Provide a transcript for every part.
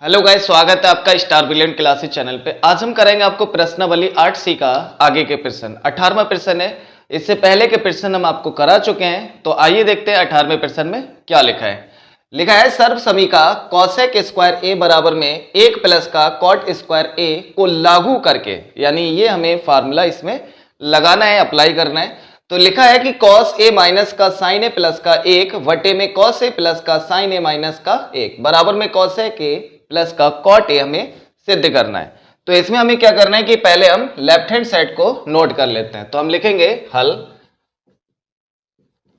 Hello guys, स्वागत है आपका स्टार ब्रिलियंट क्लासेस चैनल पे। आज हम करेंगे आपको प्रश्नावली 8C का आगे के प्रश्न। 18वां प्रश्न है। इससे पहले के प्रश्न हम आपको करा चुके हैं, तो आइए देखते हैं 18वें प्रश्न में क्या लिखा है। लिखा है सर्व समीका कॉसेक स्क्वायर ए बराबर में 1 प्लस का कॉट स्क्वायर ए को लागू करके, यानी ये हमें फार्मूला इसमें लगाना है, अप्लाई करना है। तो लिखा है कि कॉस ए माइनस का साइन ए प्लस का 1 वटे में कॉस ए प्लस का साइन ए माइनस का 1 बराबर में कॉसेक ए प्लस का कॉट ए हमें सिद्ध करना है। तो इसमें हमें क्या करना है कि पहले हम लेफ्ट हैंड साइड को नोट कर लेते हैं। तो हम लिखेंगे हल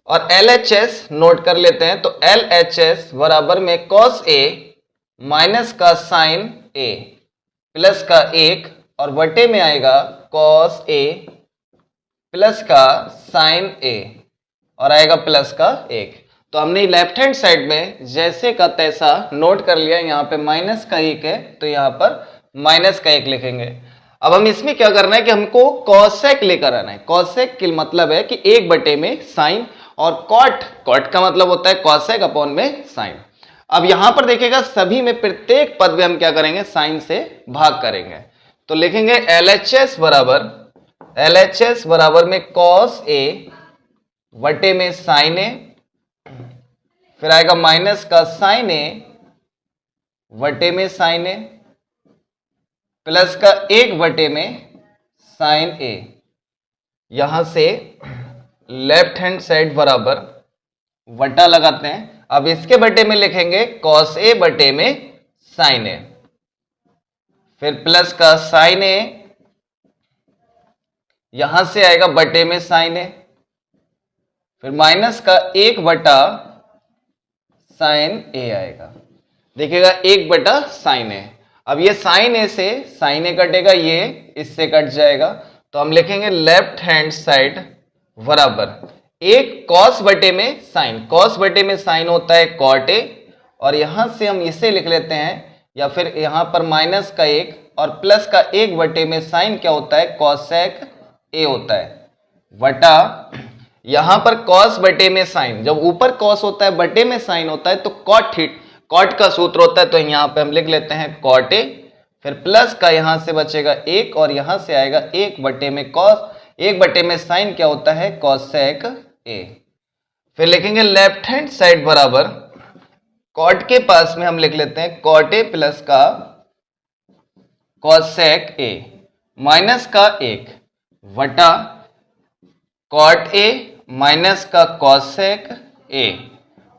और LHS नोट कर लेते हैं। तो LHS बराबर में कॉस ए माइनस का साइन ए प्लस का 1 और वटे में आएगा कॉस ए प्लस का साइन ए और आएगा प्लस का 1। तो हमने लेफ्ट हैंड साइड में जैसे का तैसा नोट कर लिया। यहाँ पे माइनस का 1 है तो यहाँ पर माइनस का 1 लिखेंगे। अब हम इसमें क्या करना है कि हमको कॉसेक लेकर आना है। कॉसेक का मतलब है कि 1 बटे में साइन, और कॉट का मतलब होता है कॉसेक अपॉन में साइन। अब यहां पर देखिएगा सभी में प्रत्येक पद में हम क्या करेंगे, साइन से भाग करेंगे। तो लिखेंगे LHS बराबर में कॉस ए वटे में साइन ए, फिर आएगा माइनस का साइन ए वटे में साइन ए प्लस का 1 वटे में साइन ए। यहां से लेफ्ट हैंड साइड बराबर वटा लगाते हैं। अब इसके बटे में लिखेंगे कॉस ए बटे में साइन ए, फिर प्लस का साइन ए, यहां से आएगा बटे में साइन ए, फिर माइनस का 1 बटा साइन ए आएगा। देखिएगा 1 बटा साइन ए। अब ये साइन ए से साइन ए कटेगा, ये इससे कट जाएगा। तो हम लिखेंगे लेफ्ट हैंड साइड बराबर 1 कॉस बटे में साइन। कॉस बटे में साइन होता है कॉट ए, और यहां से हम इसे लिख लेते हैं, या फिर यहां पर माइनस का 1 और प्लस का 1 बटे में साइन क्या होता है, कॉसेक ए होता है, वटा यहां पर कॉस बटे में साइन। जब ऊपर कॉस होता है बटे में साइन होता है तो कॉट का सूत्र होता है। तो यहां पे हम लिख लेते हैं कॉट ए, फिर प्लस का यहां से बचेगा 1 और यहां से आएगा 1 बटे में कॉस, 1 बटे में साइन क्या होता है, कॉसेक ए। फिर लिखेंगे लेफ्ट हैंड साइड बराबर कॉट के पास में हम लिख लेते हैं कॉट ए प्लस का कॉसेक ए माइनस का 1 वटा कॉट ए माइनस का कॉसेक ए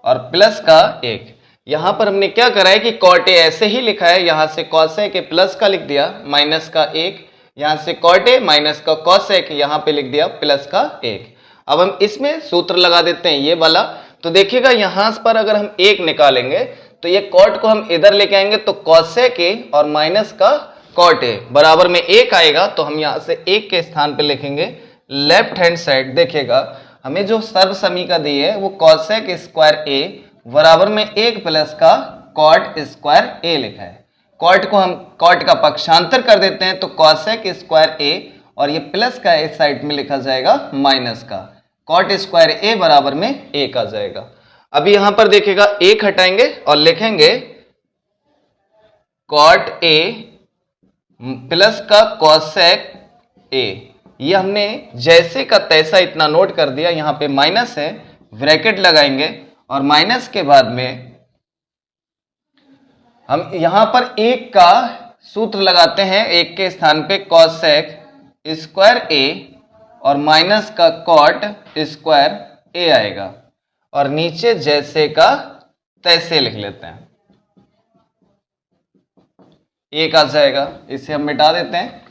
और प्लस का 1। यहां पर हमने क्या करा है कि कॉट ए ऐसे ही लिखा है, यहां से कॉसेक ए प्लस का लिख दिया माइनस का 1, यहां से कॉट ए माइनस का कॉसेक यहां पे लिख दिया प्लस का 1। अब हम इसमें सूत्र लगा देते हैं ये वाला। तो देखिएगा यहां पर अगर हम 1 निकालेंगे तो ये कॉट को हम इधर लेके आएंगे तो कॉसेक ए और माइनस का कॉट ए बराबर में 1 आएगा। तो हम यहां से 1 के स्थान पे लिखेंगे लेफ्ट हैंड साइड। देखिएगा हमें जो सर्व समीका दी है वो कॉसेक स्क्वायर ए बराबर में 1 प्लस का कॉट स्क्वायर ए लिखा है। कॉट को हम कॉट का पक्षांतर कर देते हैं तो कॉसेक स्क्वायर ए, और ये प्लस का इस साइड में लिखा जाएगा माइनस का कॉट स्क्वायर ए बराबर में 1 आ जाएगा। अभी यहां पर देखिएगा 1 हटाएंगे और लिखेंगे कॉट ए प्लस का कॉसेक ए। ये हमने जैसे का तैसा इतना नोट कर दिया। यहां पे माइनस है, ब्रैकेट लगाएंगे और माइनस के बाद में हम यहां पर 1 का सूत्र लगाते हैं। 1 के स्थान पे कॉसेक स्क्वायर ए और माइनस का कॉट स्क्वायर ए आएगा, और नीचे जैसे का तैसे लिख लेते हैं, 1 आ जाएगा। इसे हम मिटा देते हैं।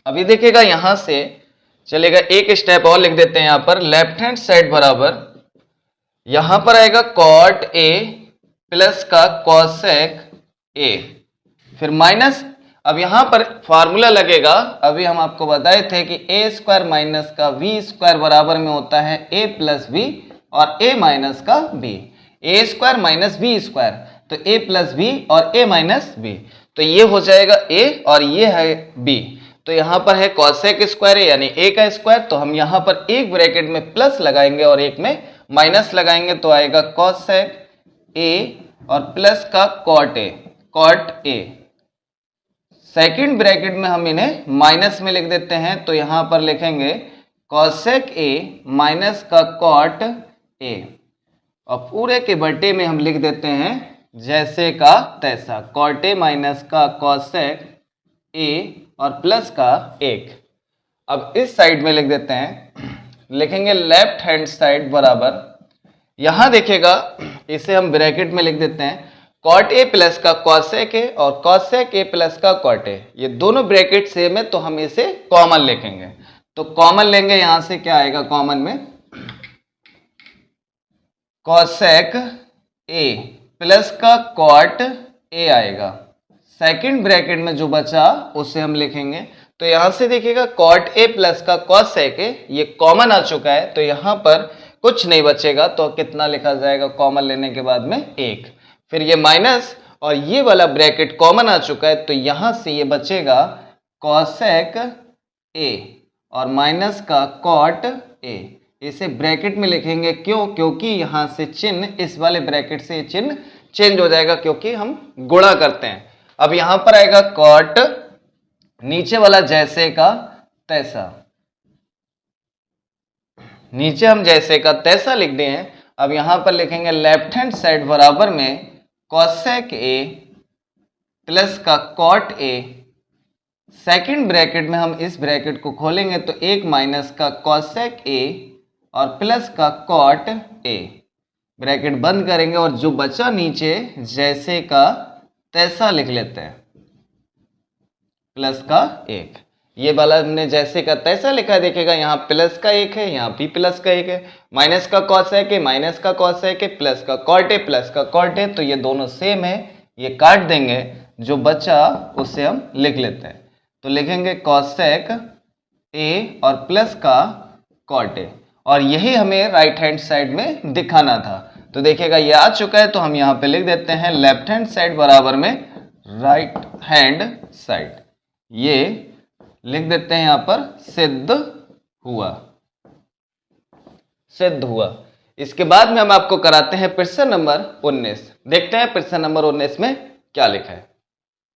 अभी देखिएगा यहां से चलेगा एक स्टेप और लिख देते हैं। यहां पर लेफ्ट हैंड साइड बराबर यहां पर आएगा कॉट ए प्लस का कॉसेक ए, फिर माइनस। अब यहां पर फार्मूला लगेगा, अभी हम आपको बताए थे कि ए स्क्वायर माइनस का वी स्क्वायर बराबर में होता है ए प्लस बी और ए माइनस का बी। ए स्क्वायर माइनस बी स्क्वायर, तो ए प्लस बी और ए माइनस बी, तो ये हो जाएगा ए और ये है बी। तो यहां पर है कॉसेक स्क्वायर यानी ए का स्क्वायर, तो हम यहां पर एक ब्रैकेट में प्लस लगाएंगे और एक में माइनस लगाएंगे, तो आएगा कॉसेक ए और प्लस का कॉट ए। सेकंड ब्रैकेट में हम इन्हें माइनस में लिख देते हैं, तो यहां पर लिखेंगे कॉसेक ए माइनस का कॉट ए, और पूरे के बटे में हम लिख देते हैं जैसे का तैसा, कॉट ए माइनस का कॉसेक ए और प्लस का 1। अब इस साइड में लिख देते हैं, लिखेंगे लेफ्ट हैंड साइड बराबर, यहां देखिएगा इसे हम ब्रैकेट में लिख देते हैं कॉट ए प्लस का कॉसेक ए और कॉसेक ए प्लस का कॉट ए, ये दोनों ब्रैकेट सेम है तो हम इसे कॉमन लिखेंगे। तो कॉमन लेंगे, यहां से क्या आएगा कॉमन में, कॉसेक ए प्लस का कॉट ए आएगा। सेकंड ब्रैकेट में जो बचा उसे हम लिखेंगे, तो यहां से देखिएगा कॉट ए प्लस का कॉसेक ए, ये कॉमन आ चुका है तो यहां पर कुछ नहीं बचेगा, तो कितना लिखा जाएगा कॉमन लेने के बाद में 1। फिर ये माइनस और ये वाला ब्रैकेट कॉमन आ चुका है, तो यहां से ये बचेगा कॉसेक ए और माइनस का कॉट ए। इसे ब्रैकेट में लिखेंगे, क्यों, क्योंकि यहां से चिन्ह इस वाले ब्रैकेट से चिन्ह चेंज हो जाएगा क्योंकि हम गुणा करते हैं। अब यहां पर आएगा कॉट, नीचे वाला जैसे का तैसा, नीचे हम जैसे का तैसा लिख दिए हैं। अब यहां पर लिखेंगे लेफ्ट हैंड साइड बराबर में कॉसेक ए प्लस का कॉट ए। सेकंड ब्रैकेट में हम इस ब्रैकेट को खोलेंगे तो 1 माइनस का कॉसेक ए और प्लस का कॉट ए, ब्रैकेट बंद करेंगे और जो बचा नीचे जैसे का तैसा लिख लेते हैं, प्लस का 1। ये वाला हमने जैसे का तैसा लिखा है, देखिएगा यहाँ प्लस का 1 है, यहाँ भी प्लस का 1 है, माइनस का कॉसेक है माइनस का कॉसेक है, प्लस का कॉट है प्लस का कॉट है, तो ये दोनों सेम है, ये काट देंगे, जो बचा उसे हम लिख लेते हैं। तो लिखेंगे कॉसेक ए और प्लस का कॉट ए, और यही हमें राइट हैंड साइड में दिखाना था। तो देखिएगा ये आ चुका है, तो हम यहाँ पे लिख देते हैं लेफ्ट हैंड साइड बराबर में राइट हैंड साइड, ये लिख देते हैं यहाँ पर सिद्ध हुआ, सिद्ध हुआ। इसके बाद में हम आपको कराते हैं प्रश्न नंबर 19। देखते हैं प्रश्न नंबर 19 में क्या लिखा है।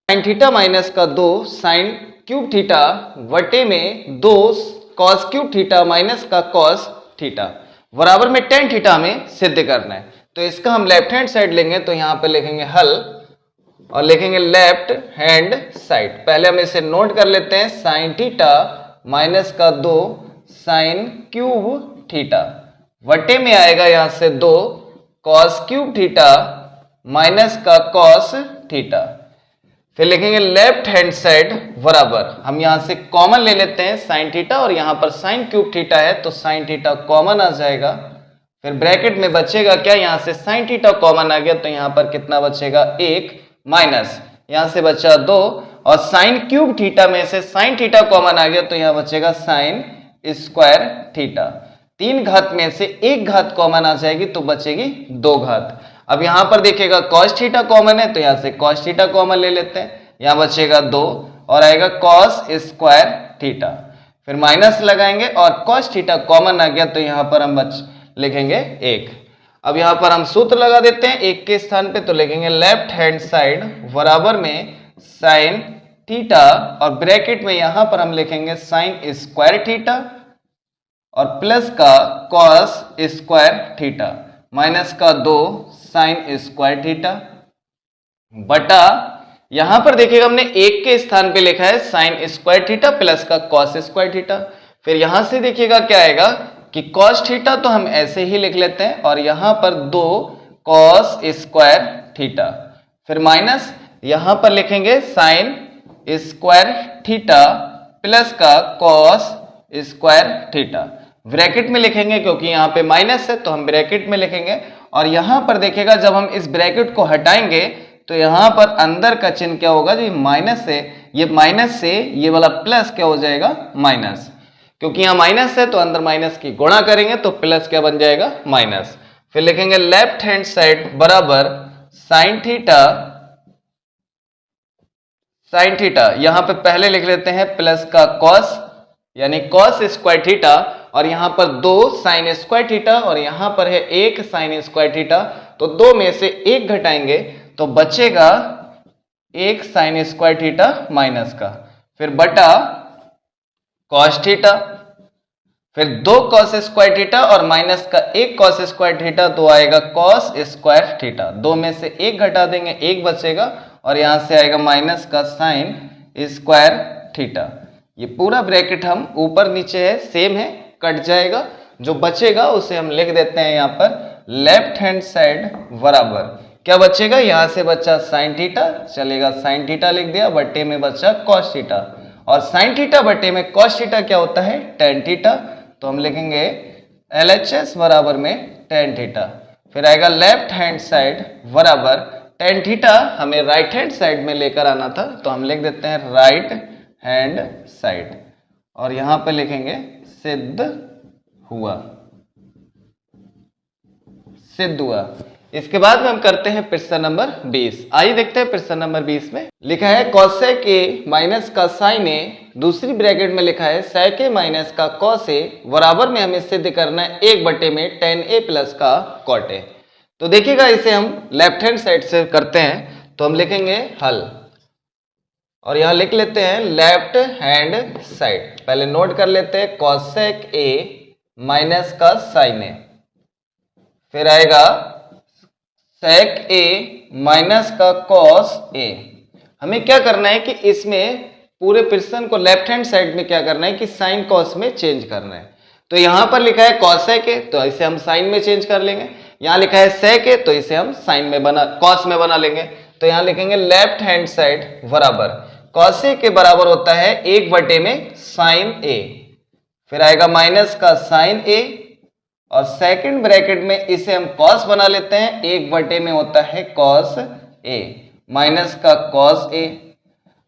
साइन थीटा माइनस का 2 साइन क्यूब थीटा वटे में 2 कॉस क्यूब थीटा माइनस का कॉस थीटा बराबर में टेन थीटा हमें सिद्ध करना है। तो इसका हम लेफ्ट हैंड साइड लेंगे, तो यहाँ पे लिखेंगे हल और लिखेंगे लेफ्ट हैंड साइड। पहले हम इसे नोट कर लेते हैं, साइन थीटा माइनस का 2 साइन क्यूब थीटा वटे में आएगा यहां से 2 कॉस क्यूब थीटा माइनस का कॉस थीटा। फिर लिखेंगे लेफ्ट हैंड साइड बराबर, हम यहां से कॉमन ले लेते हैं साइन थीटा और यहां पर साइन क्यूब थीटा है तो साइन थीटा कॉमन आ जाएगा। फिर ब्रैकेट में बचेगा क्या, यहां से साइन थीटा कॉमन आ गया तो यहां पर कितना बचेगा 1 माइनस यहां से बचा 2 और साइन क्यूब थीटा में से साइन थीटा कॉमन आ गया तो यहां बचेगा साइन स्क्वायर थीटा। 3 घात में से 1 घात कॉमन आ जाएगी तो बचेगी 2 घात। अब यहां पर देखिएगा कॉस थीटा कॉमन है तो यहां से कॉस थीटा कॉमन ले लेते हैं, यहां बचेगा 2 और आएगा कॉस स्क्वायर थीटा। फिर माइनस लगाएंगे और कॉस थीटा कॉमन आ गया तो यहां पर हम लिखेंगे 1। अब यहां पर हम सूत्र लगा देते हैं 1 के स्थान पे, तो लिखेंगे लेफ्ट हैंड साइड बराबर में साइन थीटा और ब्रैकेट में यहां पर हम लिखेंगे साइन स्क्वायर थीटा और प्लस का कॉस स्क्वायर थीटा माइनस का 2 साइन स्क्वायर थीटा बटा, यहां पर देखिएगा हमने 1 के स्थान पे लिखा है साइन स्क्वायर थीटा प्लस का कॉस स्क्वायर थीटा। फिर यहां से देखिएगा क्या आएगा कि कॉस थीटा तो हम ऐसे ही लिख लेते हैं और यहां पर 2 कॉस स्क्वायर थीटा, फिर माइनस यहां पर लिखेंगे साइन स्क्वायर थीटा प्लस का कॉस स्क्वायर थीटा। ब्रैकेट में लिखेंगे क्योंकि यहां पे माइनस है तो हम ब्रैकेट में लिखेंगे और यहां पर देखिएगा जब हम इस ब्रैकेट को हटाएंगे तो यहां पर अंदर का चिन्ह क्या होगा, जो माइनस है ये माइनस से ये वाला प्लस क्या हो जाएगा माइनस, क्योंकि यहां माइनस है तो अंदर माइनस की गुणा करेंगे तो प्लस क्या बन जाएगा माइनस। फिर लिखेंगे लेफ्ट हैंड साइड बराबर साइन थीटा यहां पे पहले लिख लेते हैं प्लस का कॉस यानी कॉस स्क्वायर थीटा और यहां पर 2 साइन स्क्वायर थीटा और यहां पर है 1 साइन स्क्वायर थीटा, तो 2 में से 1 घटाएंगे तो बचेगा 1 साइन स्क्वायर थीटा माइनस का, फिर बटा कॉस थीटा, फिर 2 कॉस स्क्वायर थीटा और माइनस का 1 कॉस स्क्वायर थीटा, तो आएगा कॉस स्क्वायर थीटा। 2 में से 1 घटा देंगे, 1 बचेगा और यहां से आएगा माइनस का साइन स्क्वायर थीटा। ये पूरा ब्रैकेट हम ऊपर नीचे है सेम है, कट जाएगा। जो बचेगा उसे हम लिख देते हैं यहां पर लेफ्ट हैंड साइड बराबर क्या बचेगा, यहां से बचा साइन थीटा, चलेगा साइन थीटा लिख दिया, बट्टे में बचा कॉस थीटा, और साइन थीटा बट्टे में कॉस थीटा क्या होता है, टेन थीटा, तो हम लिखेंगे LHS बराबर में टेन थीटा। फिर आएगा लेफ्ट हैंड साइड बराबर टेन थीटा, हमें राइट हैंड साइड में लेकर आना था, तो हम लिख देते हैं राइट हैंड साइड, और यहां पे लिखेंगे सिद्ध हुआ, सिद्ध हुआ। इसके बाद में हम करते हैं प्रश्न नंबर 20। आइए देखते हैं प्रश्न नंबर 20 में लिखा है cosec a माइनस का sin a, दूसरी ब्रैकेट में लिखा है sec a माइनस का cos a, बराबर में हमें सिद्ध करना है 1 बटे में tan a प्लस का cot a। तो देखिएगा इसे हम लेफ्ट हैंड साइड से करते हैं, तो हम लिखेंगे हल, और यहां लिख लेते हैं लेफ्ट हैंड साइड। पहले नोट कर लेते हैं cosec a माइनस का sin a, फिर आएगा sec a माइनस का cos a। हमें क्या करना है कि इसमें पूरे प्रश्न को लेफ्ट हैंड साइड में क्या करना है कि साइन कॉस में चेंज करना है। तो यहां पर लिखा है cosec a, तो इसे हम साइन में चेंज कर लेंगे। यहां लिखा है sec a, तो इसे हम साइन में बना कॉस में बना लेंगे। तो यहां लिखेंगे लेफ्ट हैंड साइड बराबर cos a के बराबर होता है 1 बटे में साइन a, फिर आएगा माइनस का साइन a, और सेकंड ब्रैकेट में इसे हम कॉस बना लेते हैं, 1 बटे में होता है कॉस a माइनस का कॉस a।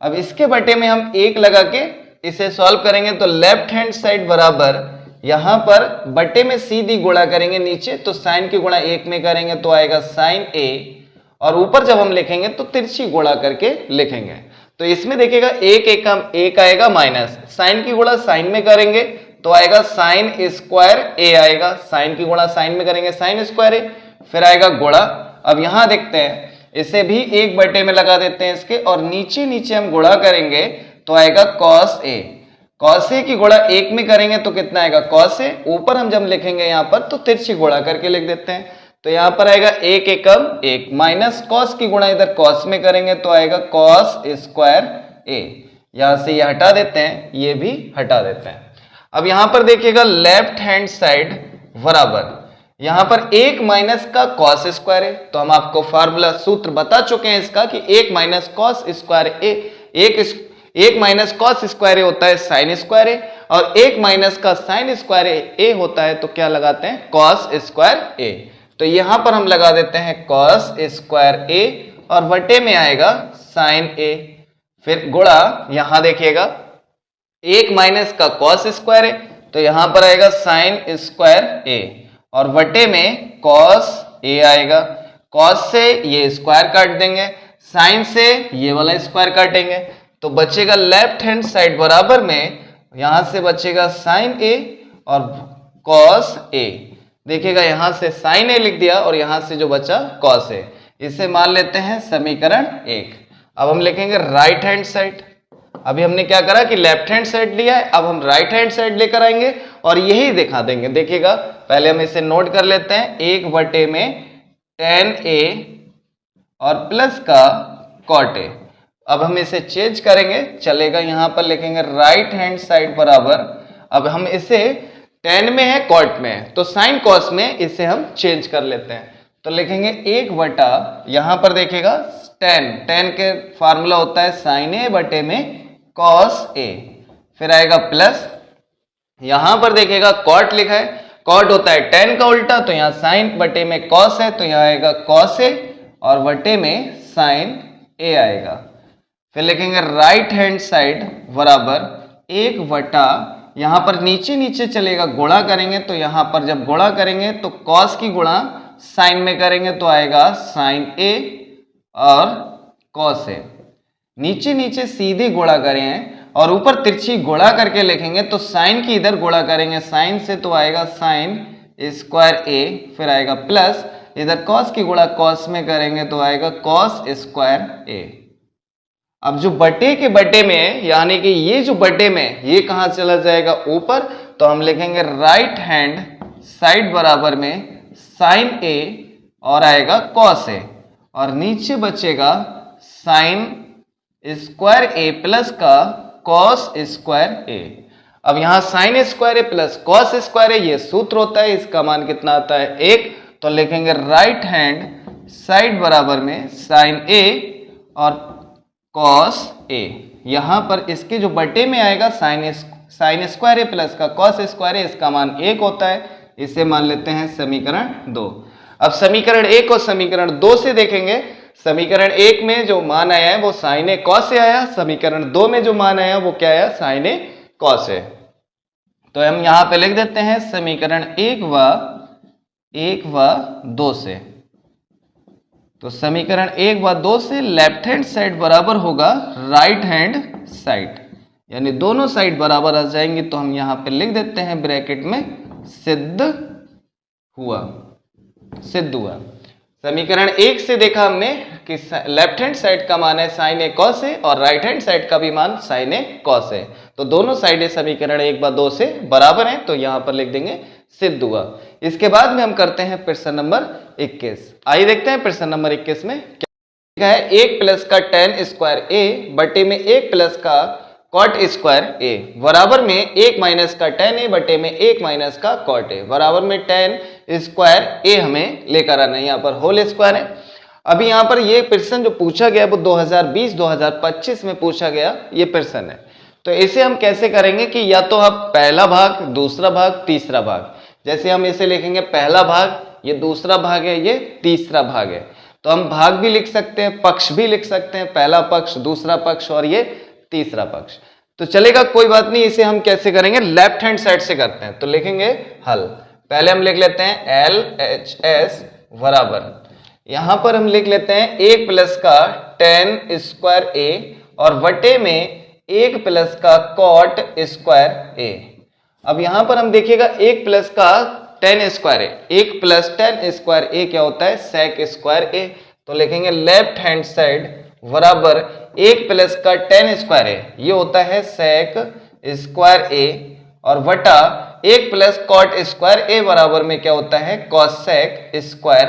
अब इसके बटे में हम 1 लगा के इसे सॉल्व करेंगे, तो लेफ्ट हैंड साइड बराबर यहां पर बटे में सीधी गुणा करेंगे नीचे, तो साइन की गुणा 1 में करेंगे तो आएगा साइन a, और ऊपर जब हम लिखेंगे तो तिरछी गुणा करके लिखेंगे। तो इसमें देखिएगा एक आएगा माइनस, साइन की गुणा साइन में करेंगे तो आएगा साइन स्क्वायर a आएगा, साइन की गुणा साइन में करेंगे साइन स्क्वायर a, फिर आएगा गुणा। अब यहां देखते हैं इसे भी 1 बटे में लगा देते हैं इसके, और नीचे नीचे हम गुणा करेंगे तो आएगा cos a। cos a की गुणा 1 में करेंगे तो कितना आएगा cos a, ऊपर हम जब लिखेंगे यहां पर तो तिरछी गुणा करके लिख देते हैं, तो यहां पर आएगा 1 एकम 1 माइनस cos की गुणा इधर cos में करेंगे तो आएगा cos स्क्वायर a। यहां से ये हटा देते हैं, ये भी हटा देते हैं। अब यहां पर देखिएगा लेफ्ट हैंड साइड बराबर यहां पर 1 माइनस का cos स्क्वायर है, तो हम आपको फार्मूला सूत्र बता चुके हैं इसका कि 1 माइनस cos स्क्वायर ए, 1 माइनस cos स्क्वायर ए होता है साइन स्क्वायर ए, और 1 माइनस का साइन स्क्वायर ए होता है तो क्या लगाते हैं cos स्क्वायर ए। तो यहां पर हम लगा देते हैं cos स्क्वायर ए, और बटे में आएगा साइन ए, फिर गुणा यहां देखिएगा 1 माइनस का cos स्क्वायर है, तो यहां पर आएगा साइन स्क्वायर a, और बटे में cos a आएगा। cos से ये स्क्वायर काट देंगे, साइन से ये वाला स्क्वायर काटेंगे, तो बचेगा लेफ्ट हैंड साइड बराबर में यहां से बचेगा साइन a और cos a। देखिएगा यहां से साइन a लिख दिया और यहां से जो बचा cos a, इसे मान लेते हैं समीकरण 1। अब हम लिखेंगे राइट हैंड साइड। अभी हमने क्या करा कि लेफ्ट हैंड साइड लिया है, अब हम राइट हैंड साइड लेकर आएंगे और यही दिखा देंगे। देखिएगा पहले हम इसे नोट कर लेते हैं, 1 बटे में tan a और प्लस का cot a। अब हम इसे चेंज करेंगे, चलेगा यहां पर लिखेंगे राइट हैंड साइड बराबर, अब हम इसे tan में है cot में है, तो साइन cos में इसे हम चेंज कर लेते हैं, तो लिखेंगे 1 बटा यहां पर देखिएगा tan के फार्मूला होता है साइन a बटे में cos a, फिर आएगा प्लस यहां पर देखिएगा cot लिखा है, cot होता है tan का उल्टा, तो यहां साइन बटे में cos है तो यहां आएगा cos a और बटे में साइन a आएगा। फिर लिखेंगे राइट हैंड साइड बराबर 1 बटा यहां पर नीचे नीचे चलेगा गुणा करेंगे, तो यहां पर जब गुणा करेंगे तो cos की गुणा साइन में करेंगे तो आएगा साइन a और cos a। नीचे नीचे सीधे गुणा करें और ऊपर तिरछी गुणा करके लिखेंगे, तो साइन की इधर गुणा करेंगे साइन से तो आएगा साइन स्क्वायर a, फिर आएगा प्लस इधर कॉस की गुणा कॉस में करेंगे तो आएगा कॉस स्क्वायर ए। अब जो बटे के बटे में है, यानी कि ये जो बटे में, ये कहां चला जाएगा ऊपर, तो हम लिखेंगे राइट हैंड साइड बराबर में साइन ए और आएगा कॉस ए, और नीचे बचेगा साइन स्क्वायर ए प्लस का कॉस स्क्वायर ए। अब यहां साइन स्क्वायर ए प्लस कॉस स्क्वायर ए ये सूत्र होता है, इसका मान कितना आता है 1, तो लिखेंगे राइट हैंड साइड बराबर में साइन ए और कॉस ए। यहां पर इसके जो बटे में आएगा साइन स्क्वायर ए प्लस का कॉस स्क्वायर ए, इसका मान 1 होता है, इसे मान लेते हैं समीकरण 2। अब समीकरण 1 और समीकरण 2 से देखेंगे, समीकरण 1 में जो मान आया है वो साइन ए कॉस से आया, समीकरण 2 में जो मान आया वो क्या आया, साइन ए कॉस है। तो हम यहां पे लिख देते हैं समीकरण 1 व 2 से। तो समीकरण 1 व 2 से लेफ्ट हैंड साइड बराबर होगा राइट हैंड साइड, यानी दोनों साइड बराबर आ जाएंगे, तो हम यहां पे लिख देते हैं ब्रैकेट में सिद्ध हुआ। समीकरण 1 से देखा हमने कि लेफ्ट हैंड साइड का मान है साइन ए कॉस ए और राइट हैंड साइड का भी मान साइन ए कॉस है, तो दोनों साइडें समीकरण 1 व 2 से बराबर हैं, तो यहां पर लिख देंगे सिद्ध हुआ। इसके बाद में हम करते हैं प्रश्न नंबर 21। आइए देखते हैं प्रश्न नंबर 21 में क्या है। 1 प्लस का टेन स्क्वायर ए बटे में 1 प्लस का कॉट स्क्वायर ए बराबर में 1 माइनस का टेन ए बटे में 1 माइनस का कॉट ए बराबर में टेन स्क्वायर ए हमें लेकर आना है, यहाँ पर होल स्क्वायर है। अभी यहाँ पर ये प्रश्न जो पूछा गया वो 2020-2025 में पूछा गया ये प्रश्न है। तो इसे हम कैसे करेंगे कि या तो आप पहला भाग, दूसरा भाग, तीसरा भाग, जैसे हम इसे लिखेंगे पहला भाग, ये दूसरा भाग है, ये तीसरा भाग है, तो हम भाग भी लिख सकते हैं, पक्ष भी लिख सकते हैं, पहला पक्ष, दूसरा पक्ष और ये तीसरा पक्ष, तो चलेगा, कोई बात नहीं। इसे हम कैसे करेंगे, लेफ्ट हैंड साइड से करते हैं, तो लिखेंगे हल। पहले हम लिख लेते हैं LHS बराबर, यहां पर हम लिख लेते हैं 1 प्लस का टेन स्क्वायर ए और बटे में 1 प्लस का कॉट स्क्वायर ए। अब यहां पर हम देखिएगा 1 प्लस का टेन स्क्वायर ए, 1 प्लस टेन स्क्वायर ए क्या होता है, सेक स्क्वायर ए, तो लिखेंगे लेफ्ट हैंड साइड बराबर 1 प्लस का टेन स्क्वायर ए ये होता है सेक स्क्वायर ए और बटा 1 प्लस कॉट स्क्वायर ए बराबर में क्या होता है कॉसेक स्क्वायर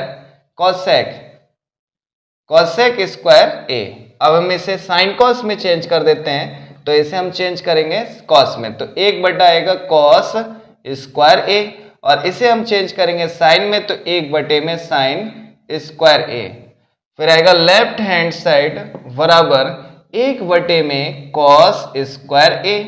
कॉसेक स्क्वायर ए। अब हम इसे साइन कॉस में चेंज कर देते हैं, तो इसे हम चेंज करेंगे कॉस में, तो 1 बटा आएगा कॉस स्क्वायर ए और इसे हम चेंज करेंगे साइन में, तो 1 बटे में साइन स्क्वायर ए, फिर आएगा लेफ्ट हैंड साइड बराबर 1 बटे में कॉस स्क्वायर ए,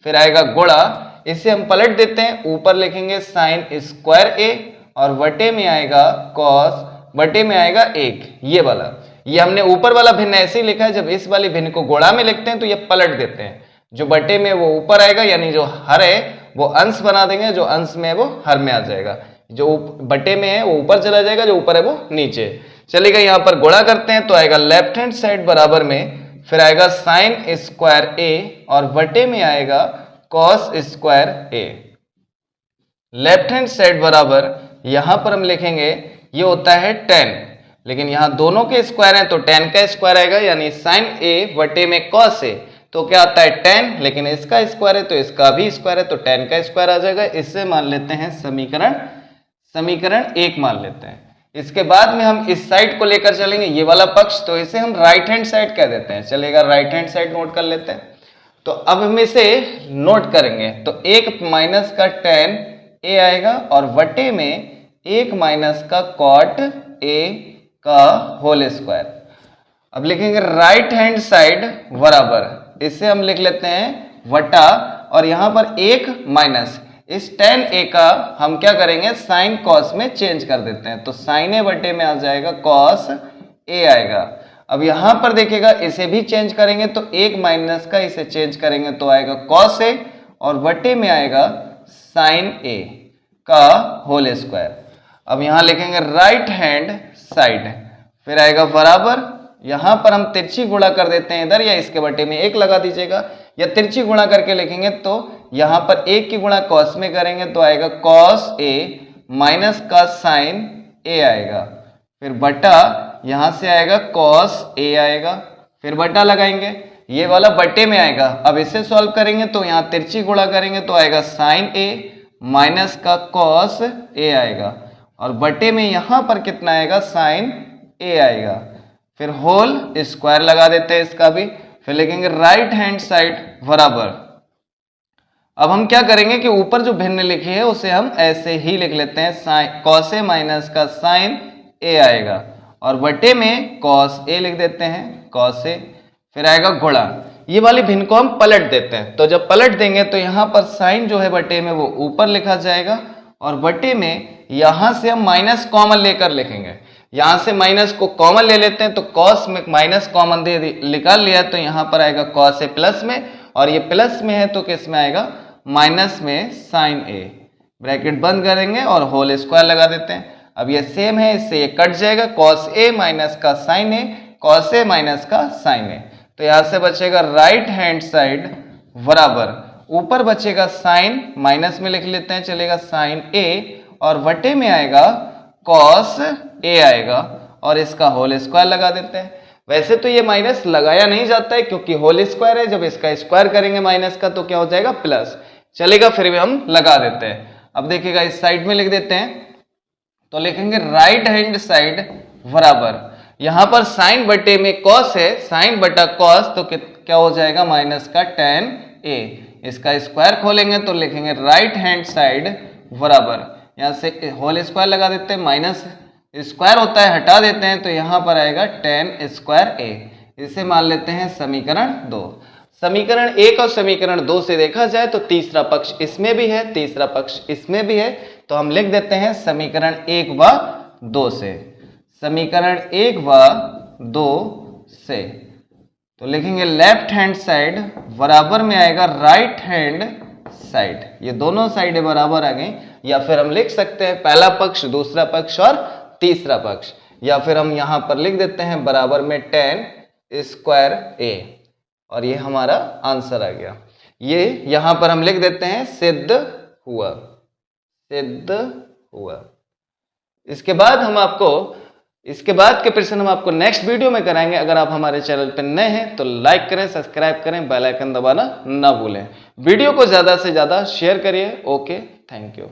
फिर आएगा गुणा, इसे हम पलट देते हैं, ऊपर लिखेंगे साइन स्क्वायर ए और बटे में आएगा कॉस, बटे में आएगा 1, ये वाला, ये हमने ऊपर वाला भिन्न ऐसे ही लिखा है, जब इस वाले भिन्न को गुणा में लिखते हैं तो ये पलट देते हैं, जो बटे में वो ऊपर आएगा, यानी जो हर है वो अंश बना देंगे, जो अंश में है वो हर में आ जाएगा, जो बटे में है वो ऊपर चला जाएगा, जो ऊपर है वो नीचे चलेगा। यहाँ पर गुणा करते हैं तो आएगा लेफ्ट हैंड साइड बराबर में, फिर आएगा साइन स्क्वायर ए और बटे में आएगा कॉस स्क्वायर ए। लेफ्ट हैंड साइड बराबर यहां पर हम लिखेंगे ये होता है 10, लेकिन यहां दोनों के स्क्वायर हैं तो 10 का स्क्वायर आएगा, यानी साइन ए बटे में कॉस ए, तो क्या आता है 10, लेकिन इसका स्क्वायर है तो इसका भी स्क्वायर है, तो 10 का स्क्वायर आ जाएगा। इससे मान लेते हैं समीकरण 1 मान लेते हैं। इसके बाद में हम इस साइड को लेकर चलेंगे, ये वाला पक्ष, तो इसे हम राइट हैंड साइड कह देते हैं, चलेगा, राइट हैंड साइड नोट कर लेते हैं। तो अब हम इसे नोट करेंगे, तो 1 माइनस का टेन ए आएगा और बटे में 1 माइनस का कॉट ए का होल स्क्वायर। अब लिखेंगे राइट हैंड साइड बराबर, इसे हम लिख लेते हैं वटा, और यहां पर 1 माइनस इस टेन ए का हम क्या करेंगे साइन कॉस में चेंज कर देते हैं, तो साइन ए बटे में आ जाएगा कॉस ए आएगा। अब यहां पर देखिएगा इसे भी चेंज करेंगे, तो 1 माइनस का इसे चेंज करेंगे तो आएगा कॉस ए और बटे में आएगा साइन ए का होल स्क्वायर। अब यहां लिखेंगे राइट हैंड साइड, फिर आएगा बराबर, यहां पर हम तिरछी गुणा कर देते हैं इधर, या इसके बटे में 1 लगा दीजिएगा, या तिरछी गुणा करके लिखेंगे तो यहां पर 1 की गुणा कॉस में करेंगे तो आएगा कॉस ए माइनस का साइन ए आएगा, फिर बटा यहां से आएगा cos a आएगा, फिर बटा लगाएंगे, ये वाला बटे में आएगा। अब इसे सॉल्व करेंगे तो यहाँ तिरछी गुणा करेंगे तो आएगा sin a माइनस का cos a आएगा, और बटे में यहां पर कितना आएगा sin a आएगा। फिर होल स्क्वायर लगा देते हैं इसका भी, फिर लिखेंगे राइट हैंड साइड बराबर। अब हम क्या करेंगे कि ऊपर जो भिन्न लिखी है उसे हम ऐसे ही लिख लेते हैं, cos a माइनस का sin a आएगा, और बटे में cos a लिख देते हैं, cos a, फिर आएगा गुणा। ये वाली भिन्न को हम पलट देते हैं, तो जब पलट देंगे तो यहाँ पर साइन जो है बटे में वो ऊपर लिखा जाएगा, और बटे में यहाँ से हम माइनस कॉमन लेकर लिखेंगे। यहाँ से माइनस को कॉमन ले लेते हैं तो cos में माइनस कॉमन दे निकाल लिया तो यहाँ पर आएगा cos a प्लस में, और ये प्लस में है तो किस में आएगा माइनस में sin a। ब्रैकेट बंद करेंगे और होल स्क्वायर लगा देते हैं। अब ये सेम है, इससे ये कट जाएगा, cos a माइनस का sin a, cos a minus का sin a, तो यहां से बचेगा राइट हैंड साइड बराबर, ऊपर बचेगा साइन माइनस में लिख लेते हैं, चलेगा sin a, और बटे में आएगा cos a आएगा, और इसका होल स्क्वायर लगा देते हैं। वैसे तो ये माइनस लगाया नहीं जाता है क्योंकि होल स्क्वायर है, जब इसका स्क्वायर करेंगे माइनस का तो क्या हो जाएगा प्लस, चलेगा, फिर भी हम लगा देते हैं। अब देखिएगा इस साइड में लिख देते हैं, तो लिखेंगे राइट हैंड साइड बराबर, यहां पर साइन बटे में cos है, साइन बटा cos तो क्या हो जाएगा माइनस का tan a, इसका स्क्वायर खोलेंगे तो लिखेंगे राइट हैंड साइड बराबर, यहां से होल स्क्वायर लगा देते हैं, माइनस स्क्वायर होता है हटा देते हैं तो यहां पर आएगा tan स्क्वायर a, इसे मान लेते हैं समीकरण 2। समीकरण 1 और समीकरण 2 से देखा जाए तो तीसरा पक्ष इसमें भी है, तीसरा पक्ष इसमें भी है, तो हम लिख देते हैं समीकरण 1 व 2 से, समीकरण 1 व 2 से, तो लिखेंगे लेफ्ट हैंड साइड बराबर में आएगा राइट हैंड साइड, ये दोनों साइडें बराबर आ गई, या फिर हम लिख सकते हैं पहला पक्ष, दूसरा पक्ष और तीसरा पक्ष, या फिर हम यहां पर लिख देते हैं बराबर में tan स्क्वायर a, और ये हमारा आंसर आ गया। ये यहां पर हम लिख देते हैं सिद्ध हुआ, सिद्ध हुआ। इसके बाद के प्रश्न हम आपको नेक्स्ट वीडियो में कराएंगे। अगर आप हमारे चैनल पर नए हैं तो लाइक करें, सब्सक्राइब करें, बेल आइकन दबाना ना भूलें, वीडियो को ज्यादा से ज्यादा शेयर करिए। Okay, thank you.